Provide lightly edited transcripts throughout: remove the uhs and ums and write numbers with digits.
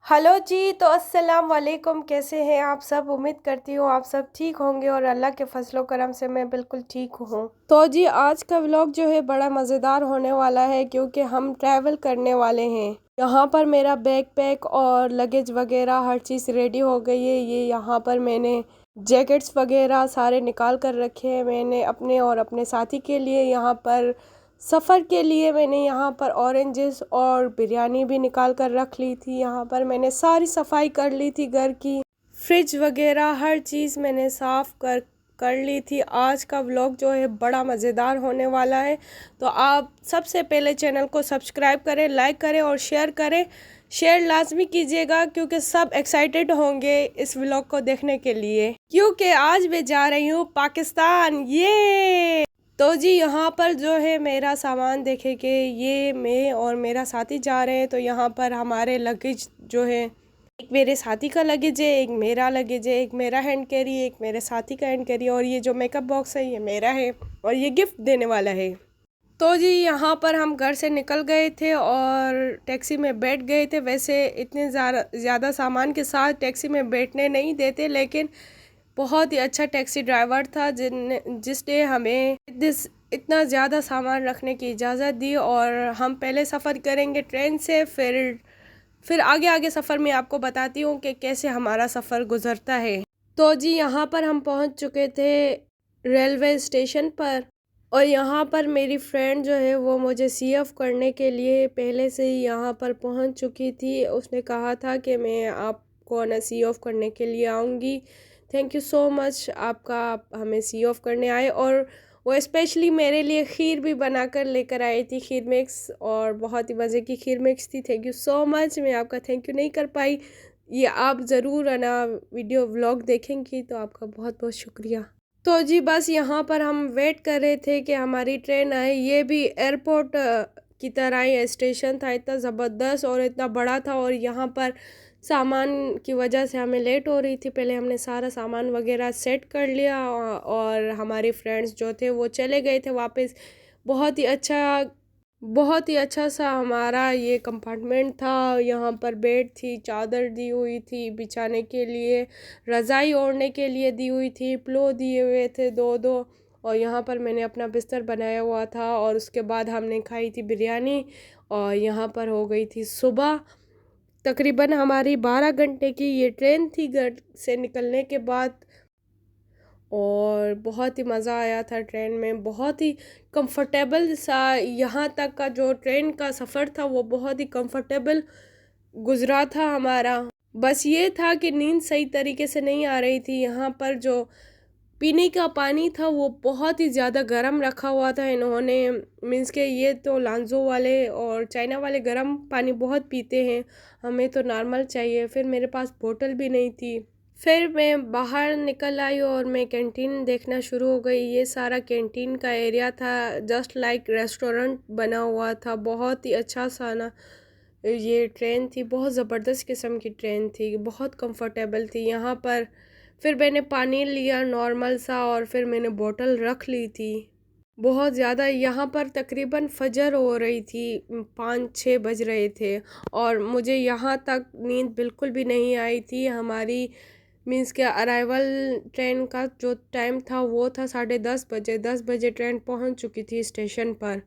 Hello जी। तो अस्सलाम वालेकुम। कैसे हैं आप सब? उम्मीद करती हूँ आप सब ठीक होंगे और अल्लाह के फजलो करम से मैं बिल्कुल ठीक हूँ। तो जी आज का व्लॉग जो है बड़ा मज़ेदार होने वाला है क्योंकि हम ट्रैवल करने वाले हैं। यहाँ पर मेरा बैग पैक और लगेज वगैरह हर चीज़ रेडी हो गई है। ये यहाँ पर मैंने जैकेट्स वगैरह सारे निकाल कर रखे हैं। मैंने अपने और अपने साथी के लिए यहाँ पर सफ़र के लिए मैंने यहाँ पर ऑरेंजेस और बिरयानी भी निकाल कर रख ली थी। यहाँ पर मैंने सारी सफाई कर ली थी घर की, फ्रिज वगैरह हर चीज़ मैंने साफ़ कर ली थी। आज का व्लॉग जो है बड़ा मज़ेदार होने वाला है। तो आप सबसे पहले चैनल को सब्सक्राइब करें, लाइक करें और शेयर करें। शेयर लाजमी कीजिएगा क्योंकि सब एक्साइटेड होंगे इस व्लॉग को देखने के लिए, क्योंकि आज मैं जा रही हूँ पाकिस्तान। ये तो जी यहाँ पर जो है मेरा सामान देखे कि ये मैं और मेरा साथी जा रहे हैं। तो यहाँ पर हमारे लगेज जो है, एक मेरे साथी का लगेज है, एक मेरा लगेज है, एक मेरा हैंड कैरी, एक मेरे साथी का हैंड कैरी, और ये जो मेकअप बॉक्स है ये मेरा है और ये गिफ्ट देने वाला है। तो जी यहाँ पर हम घर से निकल गए थे और टैक्सी में बैठ गए थे। वैसे इतने ज़्यादा सामान के साथ टैक्सी में बैठने नहीं देते, लेकिन बहुत ही अच्छा टैक्सी ड्राइवर था जिसने हमें इतना ज़्यादा सामान रखने की इजाज़त दी। और हम पहले सफ़र करेंगे ट्रेन से, फिर आगे आगे सफ़र में आपको बताती हूँ कि कैसे हमारा सफ़र गुज़रता है। तो जी यहाँ पर हम पहुँच चुके थे रेलवे स्टेशन पर, और यहाँ पर मेरी फ्रेंड जो है वो मुझे सी ऑफ करने के लिए पहले से ही यहाँ पर पहुँच चुकी थी। उसने कहा था कि मैं आपको ना सी ऑफ करने के लिए आऊँगी। थैंक यू सो मच आपका, आप हमें सी ऑफ करने आए। और वो स्पेशली मेरे लिए खीर भी बनाकर लेकर आई थी, खीर मिक्स, और बहुत ही मज़े की खीर मिक्स थी। Thank you so much. मैं आपका थैंक यू नहीं कर पाई। ये आप ज़रूर है ना वीडियो व्लॉग देखेंगी तो आपका बहुत बहुत शुक्रिया। तो जी बस यहाँ पर हम वेट कर रहे थे कि हमारी ट्रेन आए। ये भी एयरपोर्ट की तरह ही स्टेशन था, इतना ज़बरदस्त और इतना बड़ा था। और यहाँ पर सामान की वजह से हमें लेट हो रही थी। पहले हमने सारा सामान वगैरह सेट कर लिया और हमारे फ्रेंड्स जो थे वो चले गए थे वापस। बहुत ही अच्छा सा हमारा ये कंपार्टमेंट था। यहाँ पर बेड थी, चादर दी हुई थी बिछाने के लिए, रज़ाई ओढ़ने के लिए दी हुई थी, पिलो दिए हुए थे दो दो। और यहाँ पर मैंने अपना बिस्तर बनाया हुआ था। और उसके बाद हमने खाई थी बिरयानी और यहाँ पर हो गई थी सुबह। तकरीबन हमारी 12 घंटे की ये ट्रेन थी घर से निकलने के बाद। और बहुत ही मज़ा आया था ट्रेन में, बहुत ही कंफर्टेबल सा। यहाँ तक का जो ट्रेन का सफ़र था वो बहुत ही कंफर्टेबल गुज़रा था हमारा। बस ये था कि नींद सही तरीके से नहीं आ रही थी। यहाँ पर जो पीने का पानी था वो बहुत ही ज़्यादा गर्म रखा हुआ था इन्होंने। मीन्स के ये तो लांजो वाले और चाइना वाले गर्म पानी बहुत पीते हैं, हमें तो नॉर्मल चाहिए। फिर मेरे पास बोतल भी नहीं थी। फिर मैं बाहर निकल आई और मैं कैंटीन देखना शुरू हो गई। ये सारा कैंटीन का एरिया था, जस्ट लाइक रेस्टोरेंट बना हुआ था। बहुत ही अच्छा सा ना ये ट्रेन थी, बहुत ज़बरदस्त किस्म की ट्रेन थी, बहुत कंफर्टेबल थी यहाँ पर। फिर मैंने पानी लिया नॉर्मल सा और फिर मैंने बोतल रख ली थी। बहुत ज़्यादा यहाँ पर तकरीबन फजर हो रही थी, 5-6 बज रहे थे और मुझे यहाँ तक नींद बिल्कुल भी नहीं आई थी। हमारी मीन्स के अराइवल ट्रेन का जो टाइम था वो था 10:30 बजे। 10 बजे ट्रेन पहुँच चुकी थी स्टेशन पर।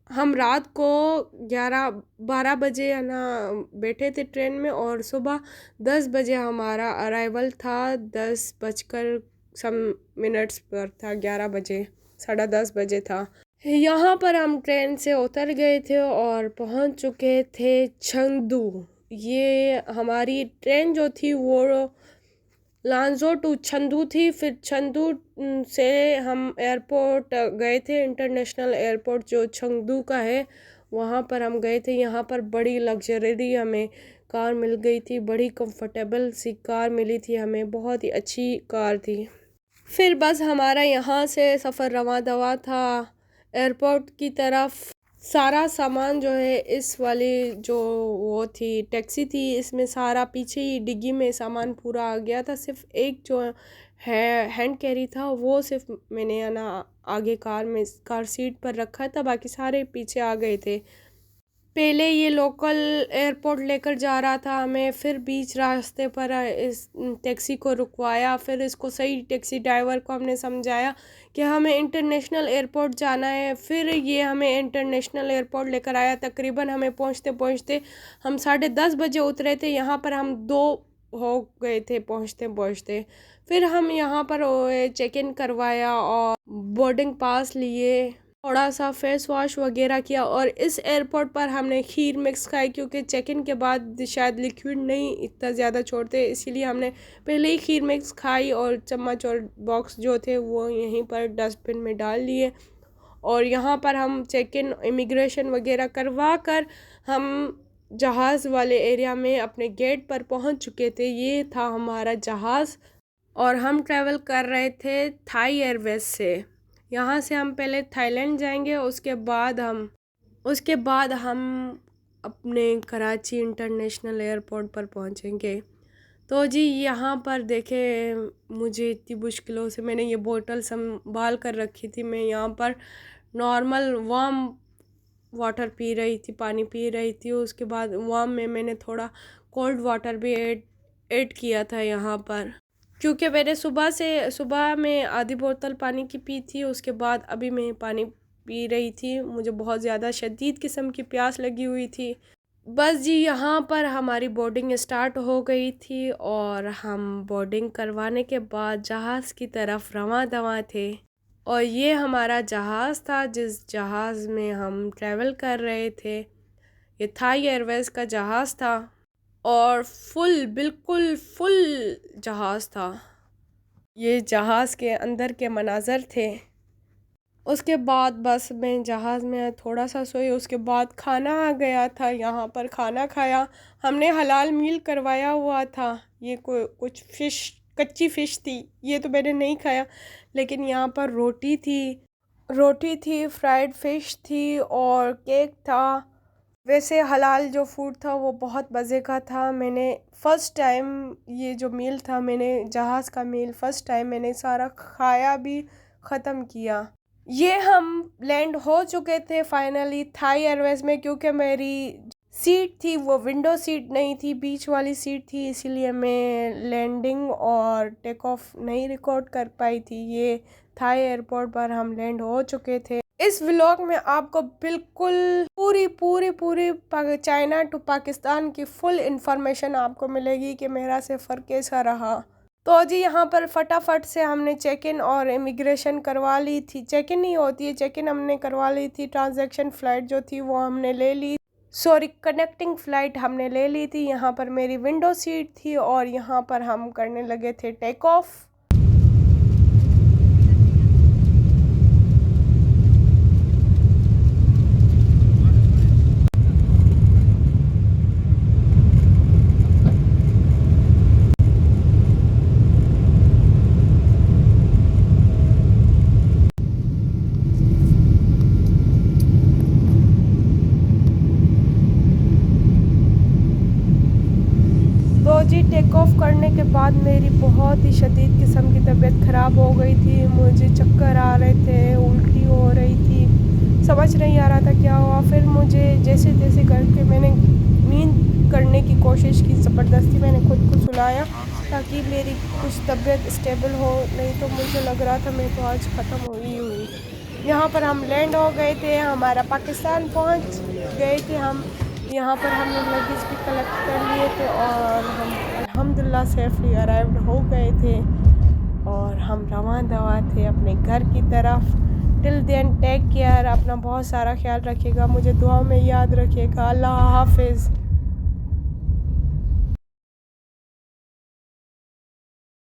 हम रात को 11-12 बजे है ना बैठे थे ट्रेन में और सुबह 10 बजे हमारा अराइवल था। 10 बजकर सम मिनट्स पर था, 11 बजे, 10:30 बजे था। यहाँ पर हम ट्रेन से उतर गए थे और पहुँच चुके थे चंगदू। ये हमारी ट्रेन जो थी वो लांजो टू चंदू थी। फिर चंदू से हम एयरपोर्ट गए थे, इंटरनेशनल एयरपोर्ट जो चंगदू का है वहाँ पर हम गए थे। यहाँ पर बड़ी लग्जरी हमें कार मिल गई थी, बड़ी कंफर्टेबल सी कार मिली थी हमें, बहुत ही अच्छी कार थी। फिर बस हमारा यहाँ से सफ़र रवां दवा था एयरपोर्ट की तरफ। सारा सामान जो है इस वाली जो वो थी टैक्सी थी, इसमें सारा पीछे ही डिग्गी में सामान पूरा आ गया था। सिर्फ एक जो है हैंड कैरी था वो सिर्फ मैंने है ना आगे कार सीट पर रखा था, बाकी सारे पीछे आ गए थे। पहले ये लोकल एयरपोर्ट लेकर जा रहा था हमें, फिर बीच रास्ते पर इस टैक्सी को रुकवाया, फिर इसको सही टैक्सी ड्राइवर को हमने समझाया कि हमें इंटरनेशनल एयरपोर्ट जाना है। फिर ये हमें इंटरनेशनल एयरपोर्ट लेकर आया। तकरीबन हमें पहुंचते पहुंचते हम 10:30 बजे उतरे थे, यहाँ पर हम 2 हो गए थे पहुंचते पहुंचते। फिर हम यहाँ पर चेक इन करवाया और बोर्डिंग पास लिए, थोड़ा सा फेस वॉश वगैरह किया और इस एयरपोर्ट पर हमने खीर मिक्स खाई, क्योंकि चेक इन के बाद शायद लिक्विड नहीं इतना ज़्यादा छोड़ते, इसीलिए हमने पहले ही खीर मिक्स खाई और चम्मच और बॉक्स जो थे वो यहीं पर डस्टबिन में डाल लिए। और यहाँ पर हम चेक इन इमिग्रेशन वगैरह करवा कर हम जहाज़ वाले एरिया में अपने गेट पर पहुँच चुके थे। ये था हमारा जहाज़ और हम ट्रैवल कर रहे थे थाई एयरवेज से। यहाँ से हम पहले थाईलैंड जाएंगे, उसके बाद हम अपने कराची इंटरनेशनल एयरपोर्ट पर पहुँचेंगे। तो जी यहाँ पर देखें, मुझे इतनी मुश्किलों से मैंने ये बोतल संभाल कर रखी थी। मैं यहाँ पर नॉर्मल वार्म वाटर पी रही थी, पानी पी रही थी। उसके बाद वार्म में मैंने थोड़ा कोल्ड वाटर भी ऐड किया था यहाँ पर, क्योंकि मैंने सुबह में आधी बोतल पानी की पी थी। उसके बाद अभी मैं पानी पी रही थी, मुझे बहुत ज़्यादा शदीद किस्म की प्यास लगी हुई थी। बस जी यहाँ पर हमारी बोर्डिंग स्टार्ट हो गई थी और हम बोर्डिंग करवाने के बाद जहाज़ की तरफ रवां दवां थे। और ये हमारा जहाज़ था जिस जहाज़ में हम ट्रैवल कर रहे थे। ये थाई एयरवेज़ का जहाज़ था और बिल्कुल फुल जहाज़ था। ये जहाज़ के अंदर के मनाज़र थे। उसके बाद बस मैं जहाज़ में थोड़ा सा सोई, उसके बाद खाना आ गया था। यहाँ पर खाना खाया हमने, हलाल मील करवाया हुआ था। ये कुछ कच्ची फ़िश थी, ये तो मैंने नहीं खाया, लेकिन यहाँ पर रोटी थी, फ्राइड फ़िश थी और केक था। वैसे हलाल जो फूड था वो बहुत मज़े का था। मैंने फ़र्स्ट टाइम ये जो मील था, मैंने जहाज़ का मील फ़र्स्ट टाइम मैंने सारा खाया भी ख़त्म किया। ये हम लैंड हो चुके थे फाइनली थाई एयरवेज़ में, क्योंकि मेरी सीट थी वो विंडो सीट नहीं थी, बीच वाली सीट थी, इसीलिए मैं लैंडिंग और टेक ऑफ नहीं रिकॉर्ड कर पाई थी। ये थाई एयरपोर्ट पर हम लैंड हो चुके थे। इस व्लॉग में आपको बिल्कुल पूरी चाइना टू पाकिस्तान की फुल इंफॉर्मेशन आपको मिलेगी कि मेरा सफ़र कैसा रहा। तो जी यहाँ पर फटाफट से हमने चेक इन और इमिग्रेशन करवा ली थी। चेक इन नहीं होती है, चेक इन हमने करवा ली थी। ट्रांजैक्शन फ़्लाइट जो थी वो हमने ले ली, कनेक्टिंग फ़्लाइट हमने ले ली थी। यहाँ पर मेरी विंडो सीट थी और यहाँ पर हम करने लगे थे टेक ऑफ। जी टेक ऑफ करने के बाद मेरी बहुत ही शदीद किस्म की तबीयत ख़राब हो गई थी। मुझे चक्कर आ रहे थे, उल्टी हो रही थी, समझ नहीं आ रहा था क्या हुआ। फिर मुझे जैसे तैसे करके मैंने नींद करने की कोशिश की, ज़बरदस्ती मैंने खुद को सुलाया ताकि मेरी कुछ तबीयत स्टेबल हो, नहीं तो मुझे लग रहा था मैं तो आज ख़त्म हुई। यहाँ पर हम लैंड हो गए थे, हमारा पाकिस्तान पहुँच गए थे हम। यहाँ पर हमने लगेज भी कलेक्ट कर लिए थे और हम अल्हम्दुलिल्लाह सेफली अराइव्ड हो गए थे और हम रवां दवा थे अपने घर की तरफ। टिल देन टेक केयर, अपना बहुत सारा ख्याल रखिएगा, मुझे दुआ में याद रखिएगा। अल्लाह हाफिज़।